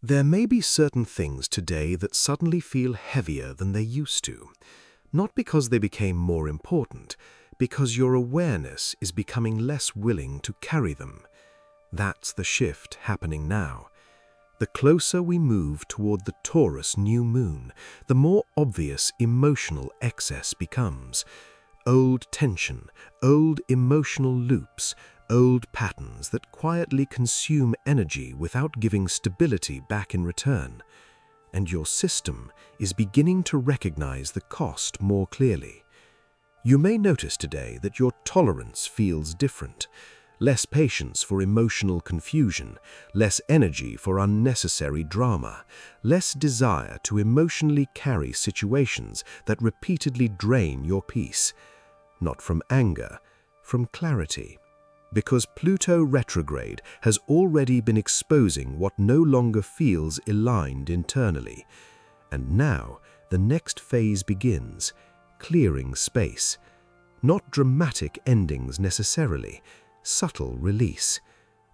There may be certain things today that suddenly feel heavier than they used to, not because they became more important, because your awareness is becoming less willing to carry them. That's the shift happening now. The closer we move toward the Taurus New Moon, the more obvious emotional excess becomes. Old tension, old emotional loops, old patterns that quietly consume energy without giving stability back in return. And your system is beginning to recognize the cost more clearly. You may notice today that your tolerance feels different. Less patience for emotional confusion, less energy for unnecessary drama, less desire to emotionally carry situations that repeatedly drain your peace. Not from anger, from clarity. Because Pluto retrograde has already been exposing what no longer feels aligned internally. And now the next phase begins, clearing space. Not dramatic endings necessarily, subtle release.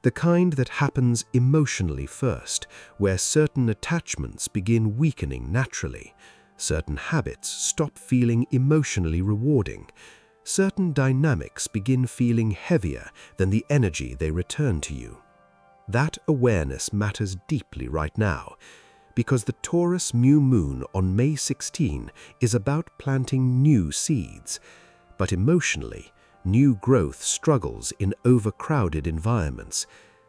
The kind that happens emotionally first, where certain attachments begin weakening naturally, certain habits stop feeling emotionally rewarding, certain dynamics begin feeling heavier than the energy they return to you. That awareness matters deeply right now, because the Taurus New Moon on May 16 is about planting new seeds. But emotionally, new growth struggles in overcrowded environments,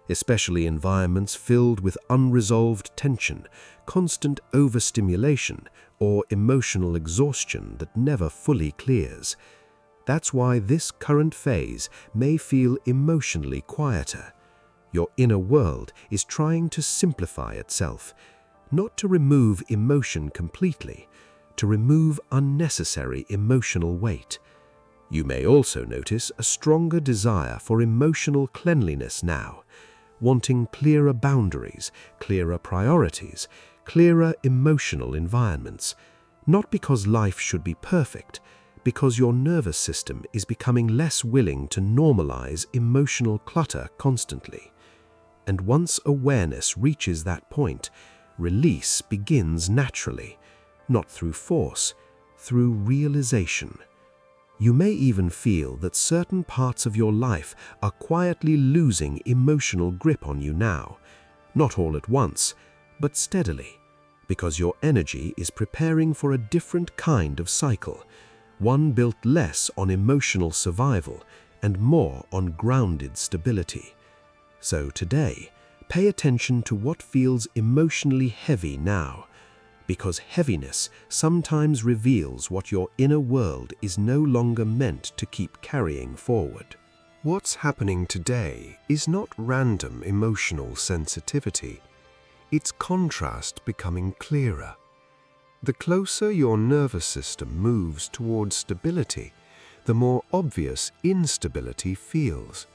especially environments filled with unresolved tension, constant overstimulation, or emotional exhaustion that never fully clears. That's why this current phase may feel emotionally quieter. Your inner world is trying to simplify itself, not to remove emotion completely, to remove unnecessary emotional weight. You may also notice a stronger desire for emotional cleanliness now, wanting clearer boundaries, clearer priorities, clearer emotional environments, not because life should be perfect, because your nervous system is becoming less willing to normalize emotional clutter constantly. And once awareness reaches that point, release begins naturally, not through force, through realization. You may even feel that certain parts of your life are quietly losing emotional grip on you now, not all at once, but steadily, because your energy is preparing for a different kind of cycle, one built less on emotional survival and more on grounded stability. So today, pay attention to what feels emotionally heavy now, because heaviness sometimes reveals what your inner world is no longer meant to keep carrying forward. What's happening today is not random emotional sensitivity. It's contrast becoming clearer. The closer your nervous system moves towards stability, the more obvious instability feels.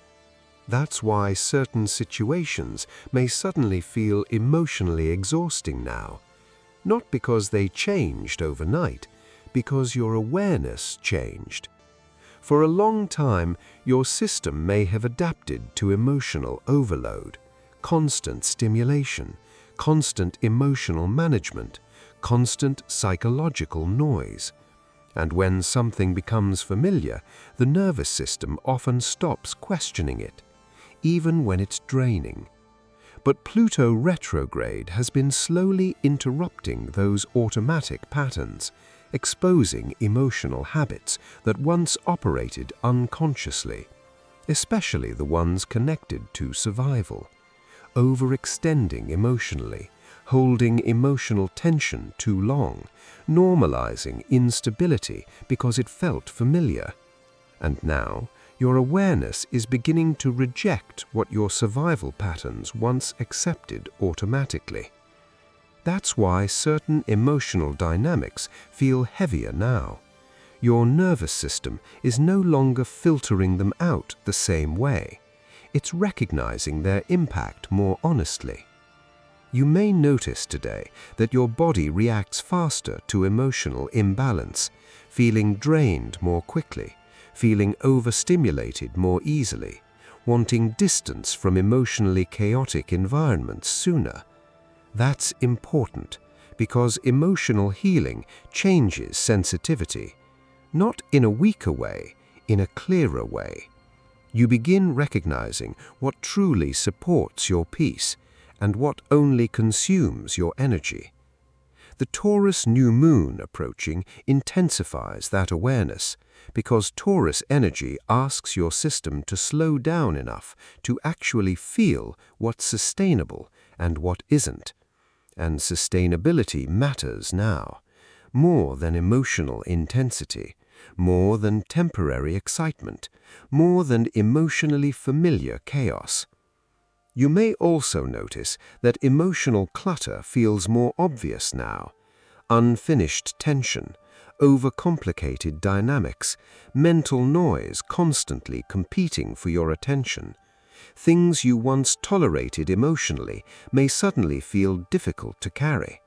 That's why certain situations may suddenly feel emotionally exhausting now, not because they changed overnight, because your awareness changed. For a long time, your system may have adapted to emotional overload, constant stimulation, constant emotional management, constant psychological noise. And when something becomes familiar, the nervous system often stops questioning it, even when it's draining. But Pluto retrograde has been slowly interrupting those automatic patterns, exposing emotional habits that once operated unconsciously, especially the ones connected to survival, overextending emotionally, holding emotional tension too long, normalizing instability because it felt familiar. And now, your awareness is beginning to reject what your survival patterns once accepted automatically. That's why certain emotional dynamics feel heavier now. Your nervous system is no longer filtering them out the same way. It's recognizing their impact more honestly. You may notice today that your body reacts faster to emotional imbalance, feeling drained more quickly, feeling overstimulated more easily, wanting distance from emotionally chaotic environments sooner. That's important because emotional healing changes sensitivity, not in a weaker way, in a clearer way. You begin recognizing what truly supports your peace and what only consumes your energy. The Taurus New Moon approaching intensifies that awareness because Taurus energy asks your system to slow down enough to actually feel what's sustainable and what isn't. And sustainability matters now, more than emotional intensity, more than temporary excitement, more than emotionally familiar chaos. You may also notice that emotional clutter feels more obvious now. Unfinished tension, overcomplicated dynamics, mental noise constantly competing for your attention. Things you once tolerated emotionally may suddenly feel difficult to carry.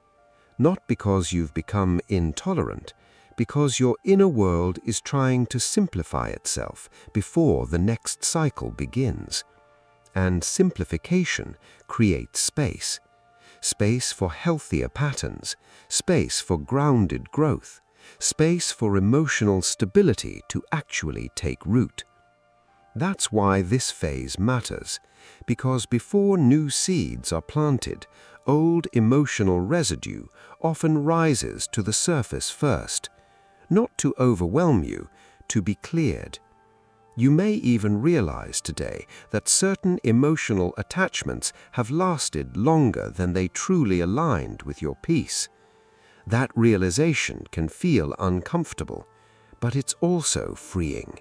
Not because you've become intolerant, because your inner world is trying to simplify itself before the next cycle begins. And simplification creates space. Space for healthier patterns, space for grounded growth, space for emotional stability to actually take root. That's why this phase matters, because before new seeds are planted, old emotional residue often rises to the surface first, not to overwhelm you, to be cleared. You may even realize today that certain emotional attachments have lasted longer than they truly aligned with your peace. That realization can feel uncomfortable, but it's also freeing,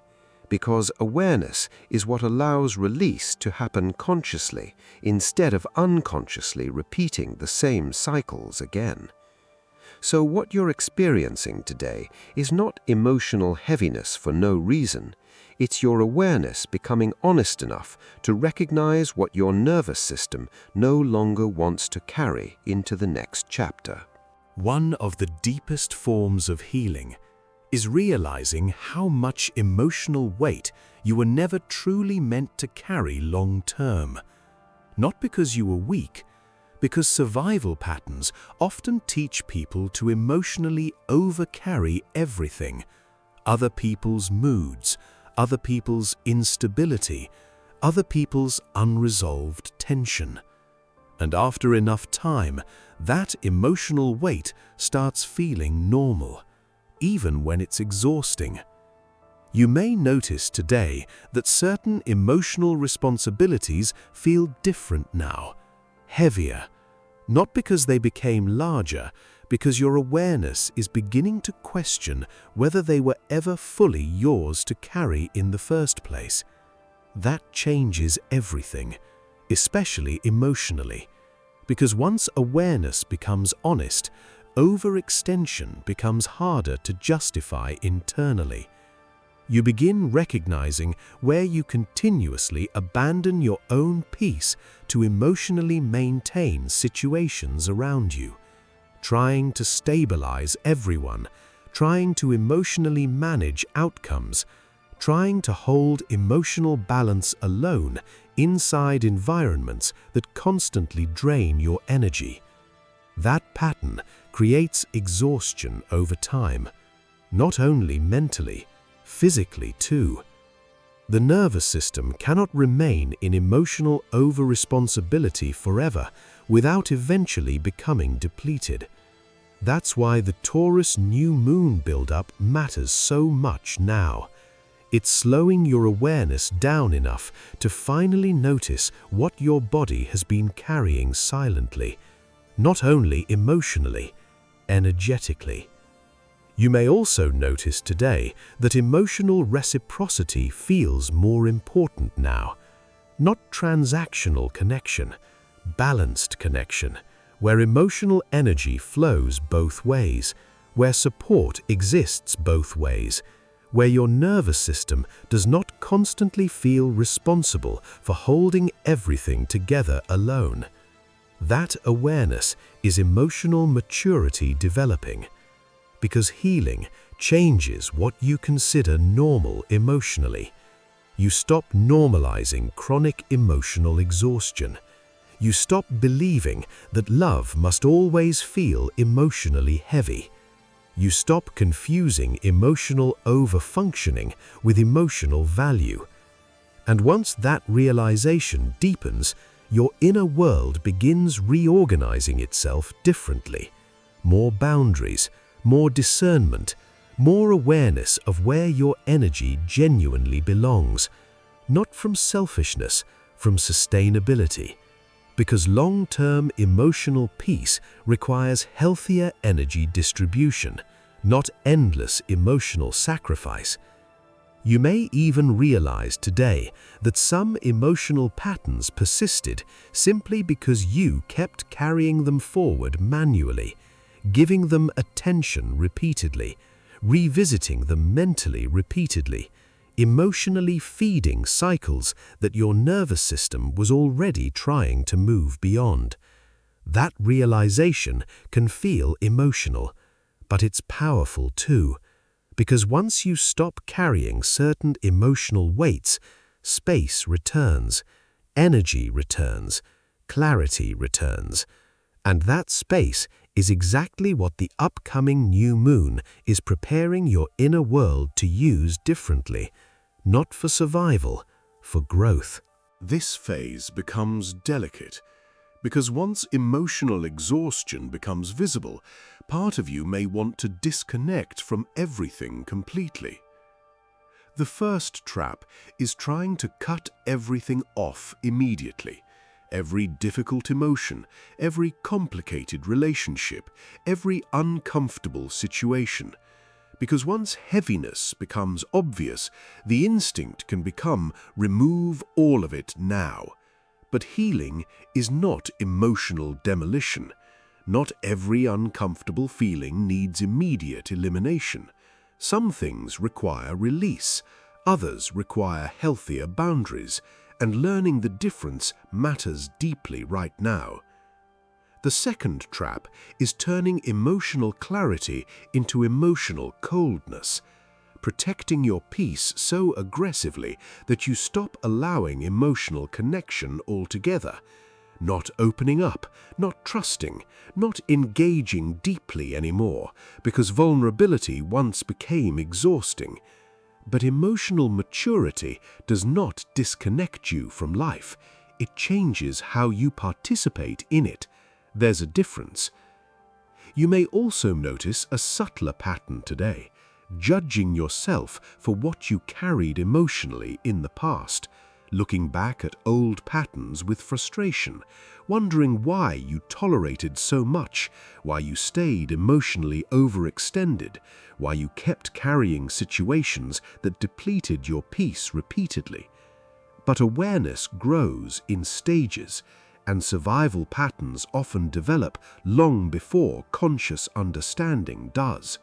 because awareness is what allows release to happen consciously instead of unconsciously repeating the same cycles again. So what you're experiencing today is not emotional heaviness for no reason. It's your awareness becoming honest enough to recognize what your nervous system no longer wants to carry into the next chapter. One of the deepest forms of healing is realizing how much emotional weight you were never truly meant to carry long term. Not because you were weak, because survival patterns often teach people to emotionally overcarry everything: other people's moods, other people's instability, other people's unresolved tension. And after enough time, that emotional weight starts feeling normal, even when it's exhausting. You may notice today that certain emotional responsibilities feel different now, heavier, not because they became larger, because your awareness is beginning to question whether they were ever fully yours to carry in the first place. That changes everything, especially emotionally, because once awareness becomes honest, overextension becomes harder to justify internally. You begin recognizing where you continuously abandon your own peace to emotionally maintain situations around you, trying to stabilize everyone, trying to emotionally manage outcomes, trying to hold emotional balance alone inside environments that constantly drain your energy. That pattern creates exhaustion over time, not only mentally, physically too. The nervous system cannot remain in emotional over-responsibility forever without eventually becoming depleted. That's why the Taurus New Moon buildup matters so much now. It's slowing your awareness down enough to finally notice what your body has been carrying silently, not only emotionally, energetically. You may also notice today that emotional reciprocity feels more important now. Not transactional connection, balanced connection, where emotional energy flows both ways, where support exists both ways, where your nervous system does not constantly feel responsible for holding everything together alone. That awareness is emotional maturity developing, because healing changes what you consider normal emotionally. You stop normalizing chronic emotional exhaustion. You stop believing that love must always feel emotionally heavy. You stop confusing emotional overfunctioning with emotional value. And once that realization deepens, your inner world begins reorganizing itself differently. More boundaries, more discernment, more awareness of where your energy genuinely belongs. Not from selfishness, from sustainability. Because long-term emotional peace requires healthier energy distribution, not endless emotional sacrifice. You may even realize today that some emotional patterns persisted simply because you kept carrying them forward manually, giving them attention repeatedly, revisiting them mentally repeatedly, emotionally feeding cycles that your nervous system was already trying to move beyond. That realization can feel emotional, but it's powerful too, because once you stop carrying certain emotional weights, space returns, energy returns, clarity returns, and that space is exactly what the upcoming new moon is preparing your inner world to use differently, not for survival, for growth. This phase becomes delicate because once emotional exhaustion becomes visible, part of you may want to disconnect from everything completely. The first trap is trying to cut everything off immediately. Every difficult emotion, every complicated relationship, every uncomfortable situation. Because once heaviness becomes obvious, the instinct can become remove all of it now. But healing is not emotional demolition. Not every uncomfortable feeling needs immediate elimination. Some things require release, others require healthier boundaries, and learning the difference matters deeply right now. The second trap is turning emotional clarity into emotional coldness, protecting your peace so aggressively that you stop allowing emotional connection altogether, not opening up, not trusting, not engaging deeply anymore, because vulnerability once became exhausting. But emotional maturity does not disconnect you from life. It changes how you participate in it. There's a difference. You may also notice a subtler pattern today, judging yourself for what you carried emotionally in the past, looking back at old patterns with frustration, wondering why you tolerated so much, why you stayed emotionally overextended, why you kept carrying situations that depleted your peace repeatedly. But awareness grows in stages, and survival patterns often develop long before conscious understanding does.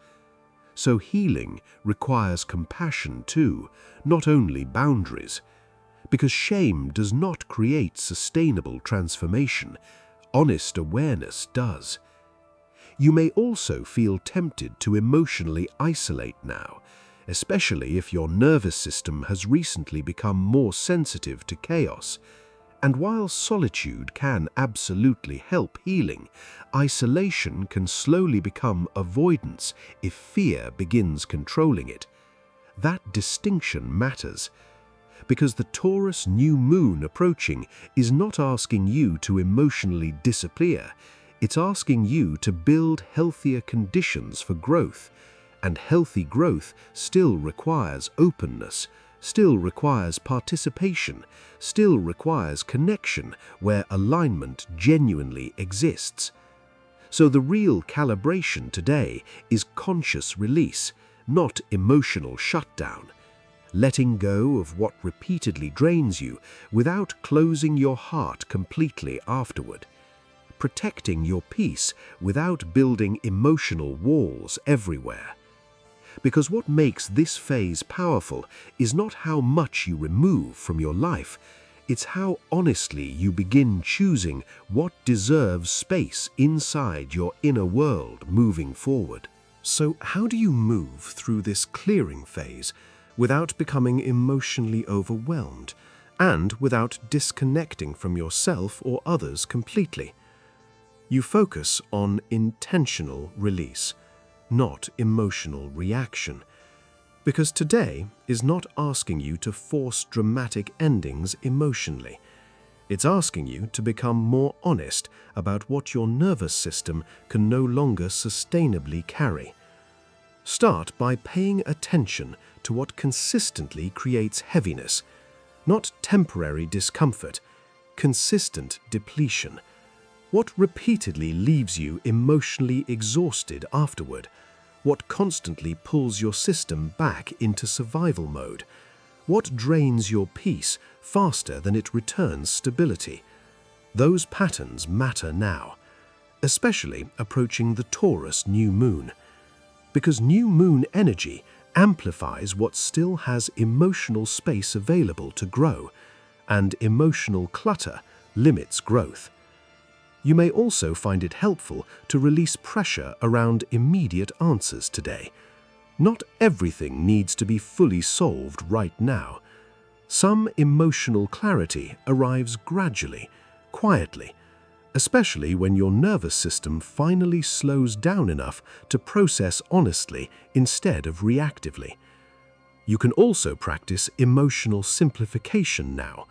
So healing requires compassion too, not only boundaries. Because shame does not create sustainable transformation, honest awareness does. You may also feel tempted to emotionally isolate now, especially if your nervous system has recently become more sensitive to chaos. And while solitude can absolutely help healing, isolation can slowly become avoidance if fear begins controlling it. That distinction matters, because the Taurus New Moon approaching is not asking you to emotionally disappear. It's asking you to build healthier conditions for growth, and healthy growth still requires openness, still requires participation, still requires connection where alignment genuinely exists. So the real calibration today is conscious release, not emotional shutdown. Letting go of what repeatedly drains you without closing your heart completely afterward. Protecting your peace without building emotional walls everywhere. Because what makes this phase powerful is not how much you remove from your life, it's how honestly you begin choosing what deserves space inside your inner world moving forward. So how do you move through this clearing phase without becoming emotionally overwhelmed and without disconnecting from yourself or others completely. You focus on intentional release, not emotional reaction, because today is not asking you to force dramatic endings emotionally. It's asking you to become more honest about what your nervous system can no longer sustainably carry. Start by paying attention to what consistently creates heaviness, not temporary discomfort, consistent depletion. What repeatedly leaves you emotionally exhausted afterward? What constantly pulls your system back into survival mode? What drains your peace faster than it returns stability? Those patterns matter now, especially approaching the Taurus New Moon, because New Moon energy amplifies what still has emotional space available to grow, and emotional clutter limits growth. You may also find it helpful to release pressure around immediate answers today. Not everything needs to be fully solved right now. Some emotional clarity arrives gradually, quietly, especially when your nervous system finally slows down enough to process honestly instead of reactively. You can also practice emotional simplification now,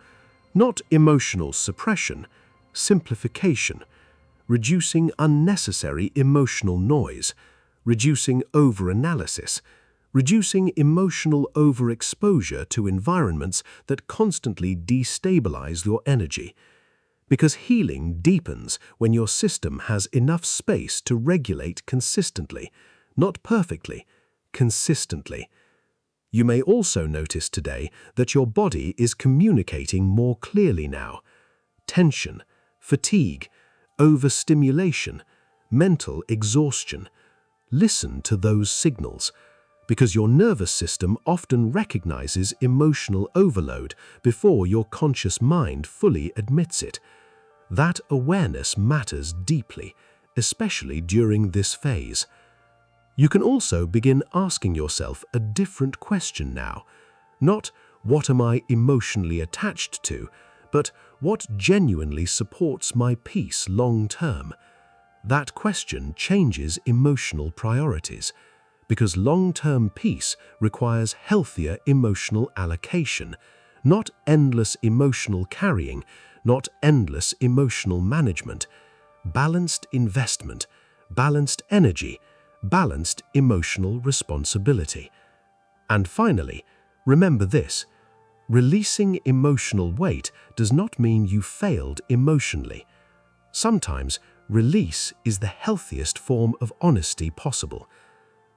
not emotional suppression, simplification, reducing unnecessary emotional noise, reducing overanalysis, reducing emotional overexposure to environments that constantly destabilize your energy. Because healing deepens when your system has enough space to regulate consistently, not perfectly, consistently. You may also notice today that your body is communicating more clearly now. Tension, fatigue, overstimulation, mental exhaustion. Listen to those signals, because your nervous system often recognizes emotional overload before your conscious mind fully admits it. That awareness matters deeply, especially during this phase. You can also begin asking yourself a different question now. Not, what am I emotionally attached to, but what genuinely supports my peace long term? That question changes emotional priorities, because long-term peace requires healthier emotional allocation, not endless emotional carrying, not endless emotional management, balanced investment, balanced energy, balanced emotional responsibility. And finally, remember this: releasing emotional weight does not mean you failed emotionally. Sometimes, release is the healthiest form of honesty possible,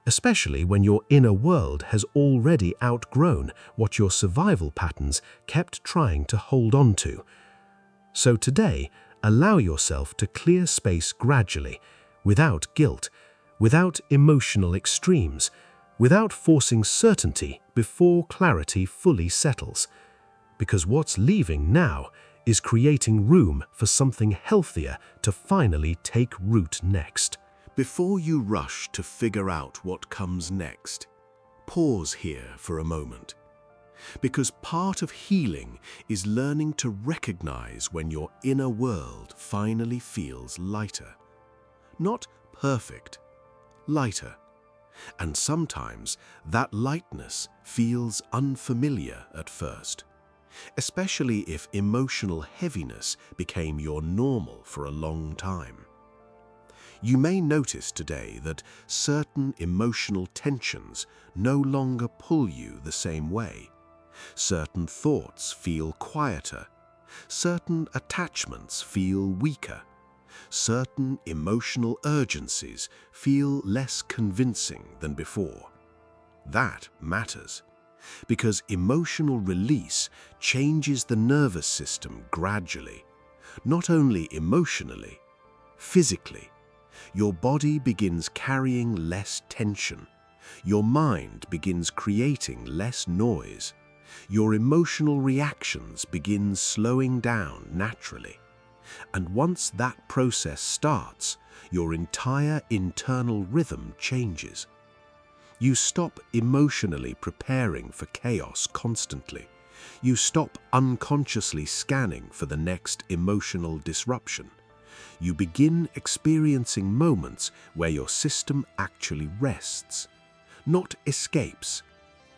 especially when your inner world has already outgrown what your survival patterns kept trying to hold on to. So today, allow yourself to clear space gradually, without guilt, without emotional extremes, without forcing certainty before clarity fully settles. Because what's leaving now is creating room for something healthier to finally take root next. Before you rush to figure out what comes next, pause here for a moment. Because part of healing is learning to recognize when your inner world finally feels lighter. Not perfect, lighter. And sometimes that lightness feels unfamiliar at first, especially if emotional heaviness became your normal for a long time. You may notice today that certain emotional tensions no longer pull you the same way. Certain thoughts feel quieter. Certain attachments feel weaker. Certain emotional urgencies feel less convincing than before. That matters, because emotional release changes the nervous system gradually, not only emotionally, physically. Your body begins carrying less tension. Your mind begins creating less noise. Your emotional reactions begin slowing down naturally. And once that process starts, your entire internal rhythm changes. You stop emotionally preparing for chaos constantly. You stop unconsciously scanning for the next emotional disruption. You begin experiencing moments where your system actually rests. Not escapes,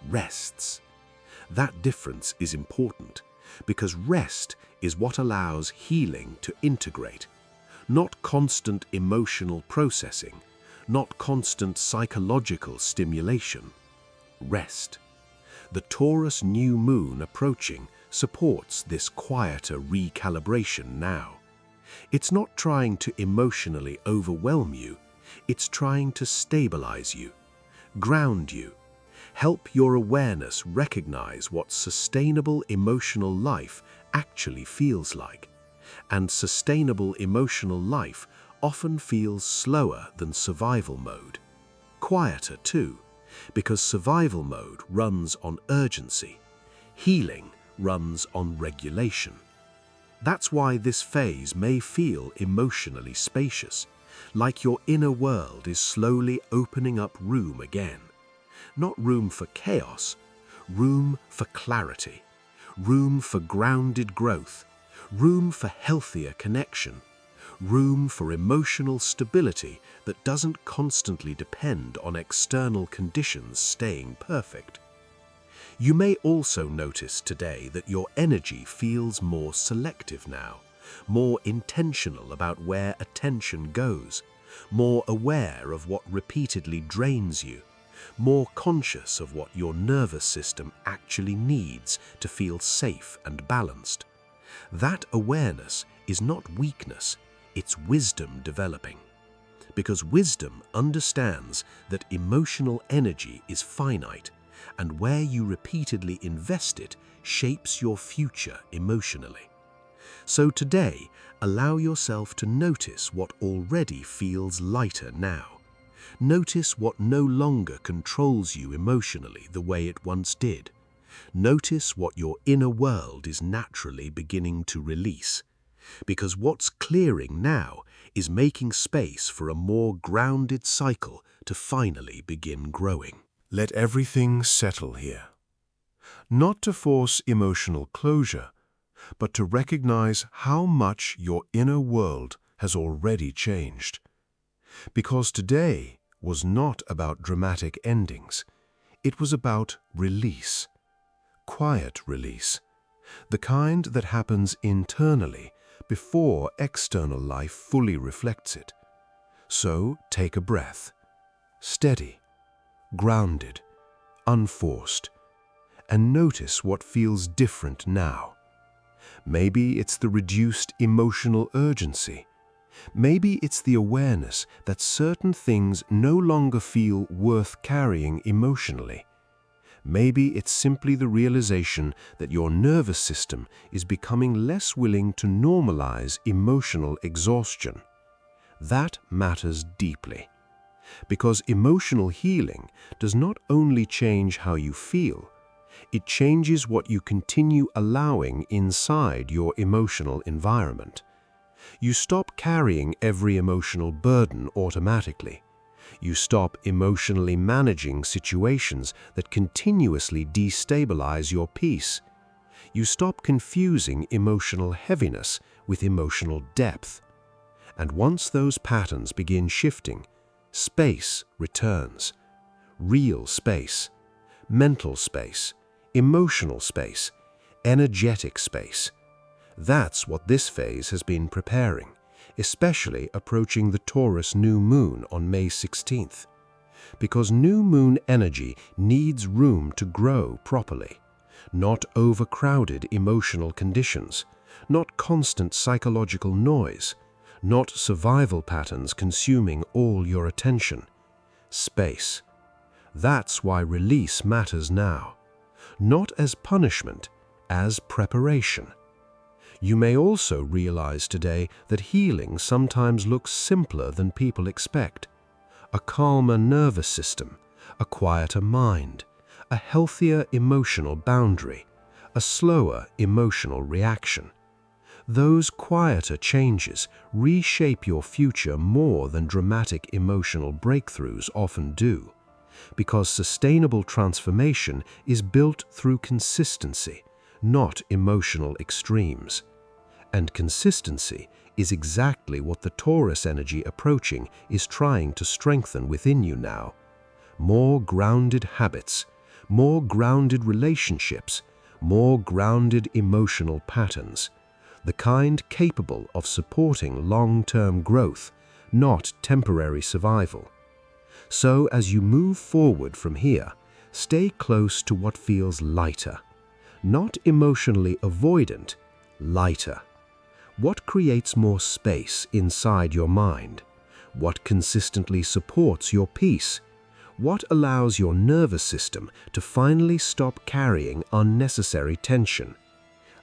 rests. That difference is important because rest is what allows healing to integrate. Not constant emotional processing, not constant psychological stimulation. Rest. The Taurus New Moon approaching supports this quieter recalibration now. It's not trying to emotionally overwhelm you, it's trying to stabilize you, ground you, help your awareness recognize what sustainable emotional life actually feels like. And sustainable emotional life often feels slower than survival mode. Quieter too, because survival mode runs on urgency. Healing runs on regulation. That's why this phase may feel emotionally spacious, like your inner world is slowly opening up room again. Not room for chaos, room for clarity, room for grounded growth, room for healthier connection, room for emotional stability that doesn't constantly depend on external conditions staying perfect. You may also notice today that your energy feels more selective now, more intentional about where attention goes, more aware of what repeatedly drains you, more conscious of what your nervous system actually needs to feel safe and balanced. That awareness is not weakness, it's wisdom developing. Because wisdom understands that emotional energy is finite, and where you repeatedly invest it shapes your future emotionally. So today, allow yourself to notice what already feels lighter now. Notice what no longer controls you emotionally the way it once did. Notice what your inner world is naturally beginning to release. Because what's clearing now is making space for a more grounded cycle to finally begin growing. Let everything settle here. Not to force emotional closure, but to recognize how much your inner world has already changed. Because today was not about dramatic endings. It was about release. Quiet release. The kind that happens internally before external life fully reflects it. So take a breath. Steady, grounded, unforced, and notice what feels different now. Maybe it's the reduced emotional urgency. Maybe it's the awareness that certain things no longer feel worth carrying emotionally. Maybe it's simply the realization that your nervous system is becoming less willing to normalize emotional exhaustion. That matters deeply. Because emotional healing does not only change how you feel, it changes what you continue allowing inside your emotional environment. You stop carrying every emotional burden automatically. You stop emotionally managing situations that continuously destabilize your peace. You stop confusing emotional heaviness with emotional depth. And once those patterns begin shifting, space returns. Real space, mental space, emotional space, energetic space. That's what this phase has been preparing, especially approaching the Taurus New Moon on May 16th. Because new moon energy needs room to grow properly, not overcrowded emotional conditions, not constant psychological noise, not survival patterns consuming all your attention. Space. That's why release matters now, not as punishment, as preparation. You may also realize today that healing sometimes looks simpler than people expect. A calmer nervous system, a quieter mind, a healthier emotional boundary, a slower emotional reaction. Those quieter changes reshape your future more than dramatic emotional breakthroughs often do, because sustainable transformation is built through consistency, not emotional extremes. And consistency is exactly what the Taurus energy approaching is trying to strengthen within you now. More grounded habits, more grounded relationships, more grounded emotional patterns, the kind capable of supporting long-term growth, not temporary survival. So as you move forward from here, stay close to what feels lighter, not emotionally avoidant, lighter. What creates more space inside your mind? What consistently supports your peace? What allows your nervous system to finally stop carrying unnecessary tension?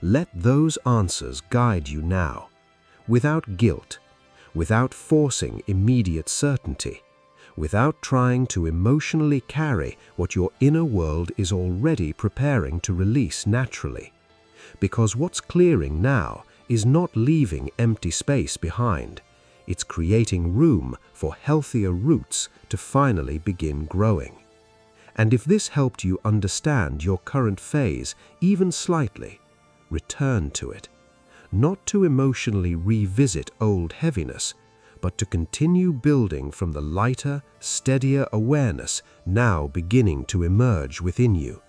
Let those answers guide you now, without guilt, without forcing immediate certainty, without trying to emotionally carry what your inner world is already preparing to release naturally. Because what's clearing now is not leaving empty space behind. It's creating room for healthier roots to finally begin growing. And if this helped you understand your current phase even slightly, return to it. Not to emotionally revisit old heaviness, but to continue building from the lighter, steadier awareness now beginning to emerge within you.